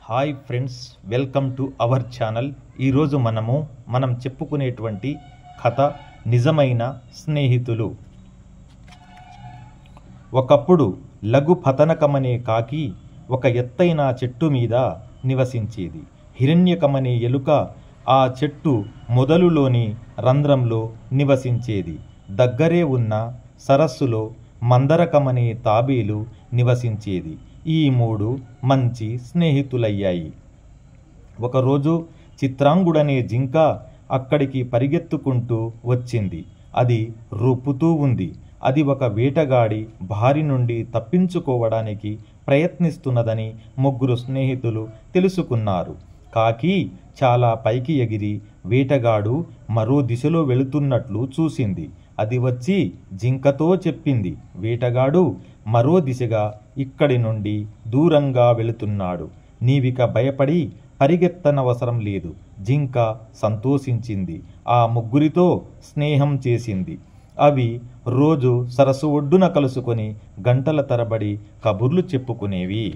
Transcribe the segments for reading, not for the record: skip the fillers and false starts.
Hi friends, welcome to our channel. ఈరోజు మనం చెప్పుకునేటువంటి కథ నిజమైన స్నేహితులు. ఒకప్పుడు లఘు పతనకమనే కాకి ఒక ఎత్తైన చెట్టు మీద నివసించేది. హిరణ్యకమనే ఎలుక ఆ చెట్టు మొదలులోని రంధ్రంలో నివసించేది. దగ్గరే ఉన్న సరస్సులో మందరకమనే తాబేలు నివసించేది. ఈ మూడు మంచి స్నేహితులయ్యాయి. ఒకరోజు చిత్రాంగుడనే జింక అక్కడికి పరిగెత్తుకుంటూ వచ్చింది. అది రొప్పుతూ ఉంది. అది ఒక వేటగాడి బారి నుండి తప్పించుకోవడానికి ప్రయత్నిస్తున్నదని ముగ్గురు స్నేహితులు తెలుసుకున్నారు. కాకి చాలా పైకి ఎగిరి వేటగాడు మరో దిశలో వెళుతున్నట్లు చూసింది. అది వచ్చి జింకతో చెప్పింది, వేటగాడు మరో దిశగా ఇక్కడి నుండి దూరంగా వెళుతున్నాడు. నీవిక భయపడి పరిగెత్తనవసరం లేదు. జింక సంతోషించింది. ఆ ముగ్గురితో స్నేహం చేసింది. అవి రోజు సరస్సు ఒడ్డున కలుసుకొని గంటల తరబడి కబుర్లు చెప్పుకునేవి.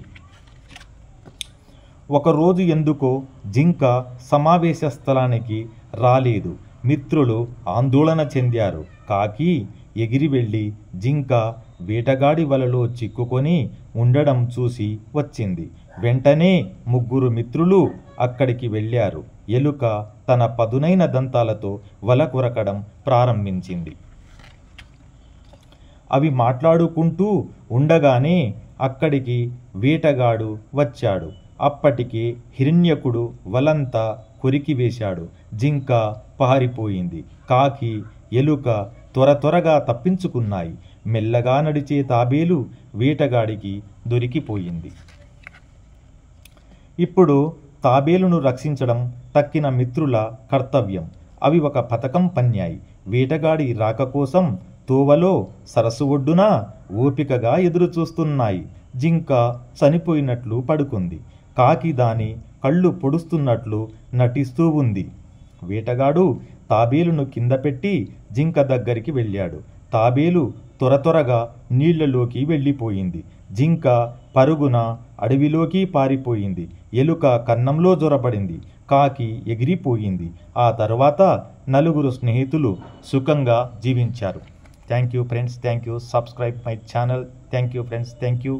ఒకరోజు ఎందుకో జింక సమావేశ స్థలానికి రాలేదు. మిత్రులు ఆందోళన చెందారు. కాకి ఎగిరి వెళ్ళి జింక వేటగాడి వలలో చిక్కుకొని ఉండడం చూసి వచ్చింది. వెంటనే ముగ్గురు మిత్రులు అక్కడికి వెళ్ళారు. ఎలుక తన పదునైన దంతాలతో వల కొరకడం ప్రారంభించింది. అవి మాట్లాడుకుంటూ ఉండగానే అక్కడికి వేటగాడు వచ్చాడు. అప్పటికే హిరణ్యకుడు వలంతా కొరికివేశాడు. జింక పారిపోయింది. కాకి, ఎలుక త్వరగా తప్పించుకున్నాయి. మెల్లగా నడిచే తాబేలు వేటగాడికి దొరికిపోయింది. ఇప్పుడు తాబేలును రక్షించడం తక్కిన మిత్రుల కర్తవ్యం. అవి ఒక పథకం పన్నాయి. వేటగాడి రాక కోసం తోవలో సరస్సు ఒడ్డున ఓపికగా ఎదురుచూస్తున్నాయి. జింక చనిపోయినట్లు పడుకుంది. కాకి దాని కళ్ళు పొడుస్తున్నట్లు నటిస్తూ ఉంది. వేటగాడు తాబేలును కింద పెట్టి జింక దగ్గరికి వెళ్ళాడు. తాబేలు త్వరగా నీళ్లలోకి వెళ్ళిపోయింది. జింక పరుగున అడవిలోకి పారిపోయింది. ఎలుక కన్నంలో జొరబడింది. కాకి ఎగిరిపోయింది. ఆ తర్వాత నలుగురు స్నేహితులు సుఖంగా జీవించారు. Thank you friends, thank you. Subscribe my channel. Thank you friends, thank you.